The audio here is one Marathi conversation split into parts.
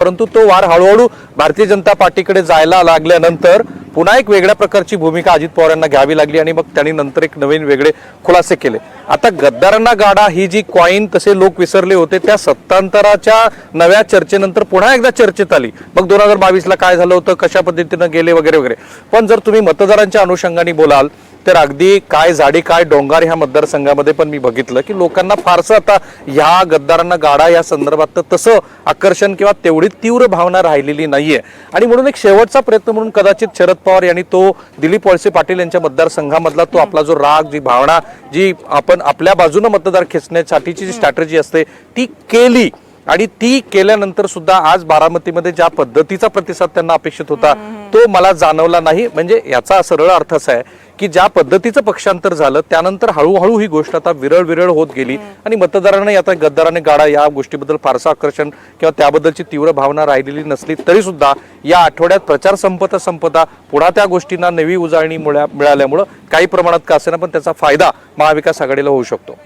परंतु तो वार हळूहळू भारतीय जनता पार्टीकडे जायला लागल्यानंतर पुन्हा एक वेगळ्या प्रकारची भूमिका अजित पवार यांना घ्यावी लागली आणि मग त्यांनी नंतर एक नवीन वेगळे खुलासे केले। आता गद्दारांना गाडा ही जी कॉइन तसे लोक विसरले होते, त्या सत्तांतराच्या नव्या चर्चेनंतर पुन्हा एकदा चर्चेत आली। मग 2022 ला काय झालं होतं, कशा पद्धतीने गेले वगैरे वगैरे। पण जर तुम्ही मतदारांच्या अनुषंगाने बोलाल तर अगदी काय झाडी काय डोंगर ह्या मतदारसंघामध्ये पण मी बघितलं की लोकांना फारसं आता ह्या गद्दारांना गाडा या संदर्भात तसं आकर्षण किंवा तेवढी तीव्र भावना राहिलेली नाहीये। आणि म्हणून एक शेवटचा प्रयत्न म्हणून कदाचित शरद पवार यांनी तो दिलीप वळसे पाटील यांच्या मतदारसंघामधला तो आपला जो राग, जी भावना, जी आपण आपल्या बाजूने मतदार खेचण्यासाठीची जी स्ट्रॅटेजी असते ती केली। आणि ती केल्यानंतर सुद्धा आज बारामतीमध्ये ज्या पद्धतीचा प्रतिसाद त्यांना अपेक्षित होता तो मला जाणवला नाही। म्हणजे याचा सरळ अर्थ असा आहे की ज्या पद्धतीचं पक्षांतर झालं त्यानंतर हळूहळू ही गोष्ट आता विरळ विरळ होत गेली आणि मतदारांना आता गद्दाराने गाडा या गोष्टीबद्दल फारसं आकर्षण किंवा त्याबद्दलची तीव्र भावना राहिलेली नसली तरी सुद्धा या आठवड्यात प्रचार संपता पुन्हा त्या गोष्टींना नवी उजाळणी मिळाल्यामुळे काही प्रमाणात का असेना पण त्याचा फायदा महाविकास आघाडीला होऊ शकतो।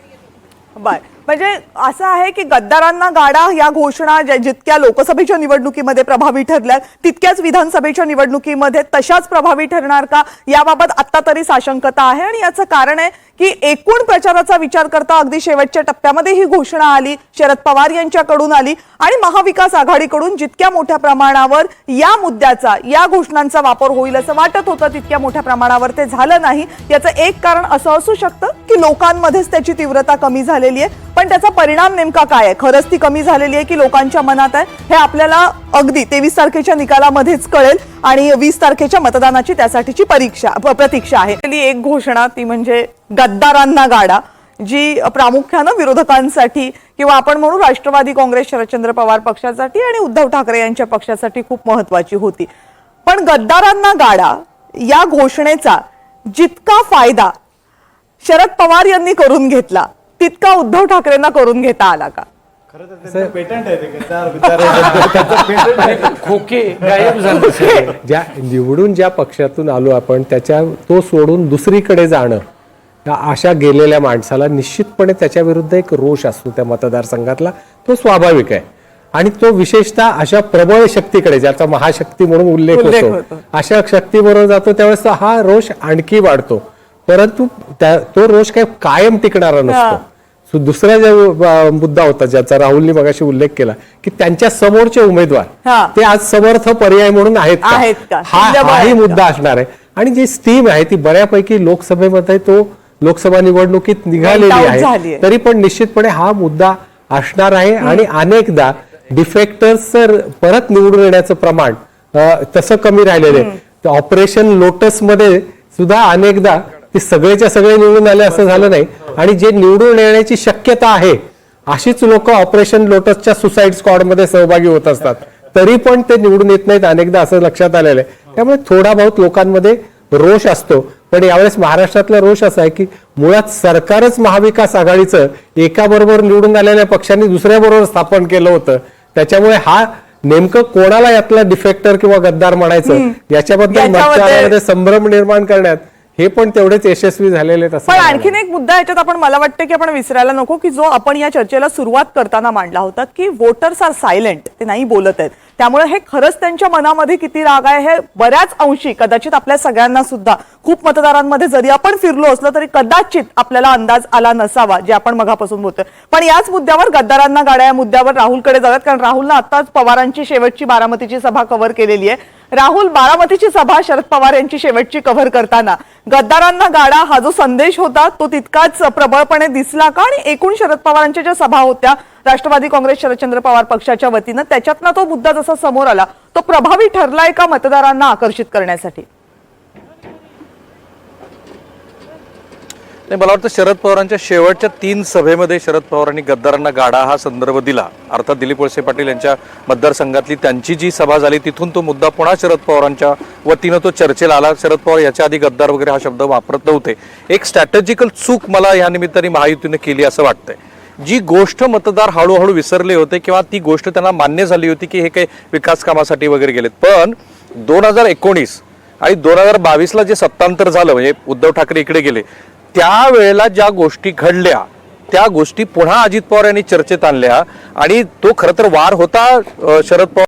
बर, म्हणजे असं आहे की गद्दारांना गाडा या घोषणा जितक्या लोकसभेच्या निवडणुकीमध्ये प्रभावी ठरल्या तितक्याच विधानसभेच्या निवडणुकीमध्ये तशाच प्रभावी ठरणार का याबाबत आता तरी साशंकता आहे। आणि याचं कारण आहे की एकूण प्रचाराचा विचार करता अगदी शेवटच्या टप्प्यामध्ये ही घोषणा आली, शरद पवार यांच्याकडून आली आणि महाविकास आघाडीकडून जितक्या मोठ्या प्रमाणावर या मुद्द्याचा या घोषणांचा वापर होईल असं वाटत होतं तितक्या मोठ्या प्रमाणावर ते झालं नाही। याचं एक कारण असं असू शकतं की लोकांमध्येच त्याची तीव्रता कमी झालेली आहे, पण त्याचा परिणाम नेमका काय आहे, खरंच ती कमी झालेली आहे की लोकांच्या मनात आहे हे आपल्याला अगदी 23 तारखेच्या निकालामध्येच कळेल आणि 20 तारखेच्या मतदानाची त्यासाठीची प्रतीक्षा आहे। एक घोषणा ती म्हणजे गद्दारांना गाडा, जी प्रामुख्याने विरोधकांसाठी किंवा आपण म्हणू राष्ट्रवादी काँग्रेस शरदचंद्र पवार पक्षासाठी आणि उद्धव ठाकरे यांच्या पक्षासाठी खूप महत्त्वाची होती। पण गद्दारांना गाडा या घोषणेचा जितका फायदा शरद पवार यांनी करून घेतला तितका उद्धव ठाकरेंना करून घेता आला का? पेटंट आहे खोके गायब झाले। ज्या निवडून ज्या पक्षातून आलो आपण त्याच्या तो सोडून दुसरीकडे जाणं अशा गेलेल्या माणसाला निश्चितपणे त्याच्या विरुद्ध एक रोष असतो त्या मतदारसंघातला, तो स्वाभाविक आहे। आणि तो विशेषतः अशा प्रबळ शक्तीकडे ज्याचा महाशक्ती म्हणून उल्लेख होतो अशा शक्तीबरोबर जातो त्यावेळेस हा रोष आणखी वाढतो। परंतु तो रोष काही कायम टिकणारा नसतो। दुसरा जो मुद्दा होता ज्याचा राहुलनी मगाशी उल्लेख केला की त्यांच्या समोरचे उमेदवार ते आज समर्थ पर्याय म्हणून आहेत का, हाही मुद्दा असणार आहे। आणि जी स्टीम आहे ती बऱ्यापैकी लोकसभेमध्ये तो लोकसभा निवडणुकीत निघालेली आहे, तरी पण निश्चितपणे हा मुद्दा असणार आहे। आणि अनेकदा डिफेक्टर्स परत निवडून येण्याचं प्रमाण तसं कमी राहिलेलं आहे। ऑपरेशन लोटस मध्ये सुद्धा अनेकदा ते सगळेच्या सगळे निवडून आले असं झालं नाही आणि जे निवडून येण्याची शक्यता आहे अशीच लोक ऑपरेशन लोटसच्या सुसाईड स्क्वॉड मध्ये सहभागी होत असतात, तरी पण ते निवडून येत नाहीत अनेकदा असं लक्षात आलेलं आहे। त्यामुळे थोडा बहुत लोकांमध्ये रोष असतो, पण यावेळेस महाराष्ट्रातला रोष असा आहे की मुळात सरकारच महाविकास आघाडीचं एका बरोबर निवडून आलेल्या पक्षांनी दुसऱ्या बरोबर स्थापन केलं होतं। त्याच्यामुळे हा नेमकं कोणाला यातला डिफेक्टर किंवा गद्दार म्हणायचं याच्याबद्दल मतदारांमध्ये संभ्रम निर्माण करण्यात हे पण तेवढेच यशस्वी झालेले आहेत। पण आणखीन एक मुद्दा याच्यात आपण मला वाटतं की आपण विसरायला नको की जो आपण या चर्चेला सुरुवात करताना मांडला होता की वोटर्स आर सायलेंट, ते नाही बोलत आहेत। त्यामुळे हे खरंच त्यांच्या मनामध्ये किती राग आहे हे बऱ्याच अंशी कदाचित आपल्या सगळ्यांना सुद्धा खूप मतदारांमध्ये जरी आपण फिरलो असलो तरी कदाचित आपल्याला अंदाज आला नसावा जे आपण मगापासून बोलतोय। पण याच मुद्द्यावर गद्दारांना गाड्या या मुद्द्यावर राहुलकडे जाऊयात, कारण राहुलला आताच पवारांची शेवटची बारामतीची सभा कव्हर केलेली आहे। राहुल, बारामतीची सभा शरद पवार यांची शेवटची कव्हर करताना गद्दारांना गाडा हा जो संदेश होता तो तितकाच प्रबळपणे दिसला का? आणि एकूण शरद पवारांच्या ज्या सभा होत्या राष्ट्रवादी काँग्रेस शरदचंद्र पवार पक्षाच्या वतीनं त्याच्यातनं तो मुद्दा जसा समोर आला तो प्रभावी ठरलाय का मतदारांना आकर्षित करण्यासाठी? नाही, मला वाटतं शरद पवारांच्या शेवटच्या 3 सभेमध्ये शरद पवारांनी गद्दारांना गाडा हा संदर्भ दिला। अर्थात दिलीप वळसे पाटील यांच्या मतदारसंघातली त्यांची जी सभा झाली तिथून तो मुद्दा पुन्हा शरद पवारांच्या वतीनं तो चर्चेला आला। शरद पवार याच्या आधी गद्दार वगैरे हा शब्द वापरत नव्हते। एक स्ट्रॅटेजिकल चूक मला या निमित्ताने महायुतीने केली असं वाटतंय। जी गोष्ट मतदार हळूहळू विसरले होते किंवा ती गोष्ट त्यांना मान्य झाली होती की हे काही विकास कामासाठी वगैरे गेलेत, पण 2019 आणि 2022 ला जे सत्तांतर झालं म्हणजे उद्धव ठाकरे इकडे गेले त्यावेळेला ज्या गोष्टी घडल्या त्या गोष्टी पुन्हा अजित पवार यांनी चर्चेत आणल्या आणि तो खरं तर वार होता शरद पवार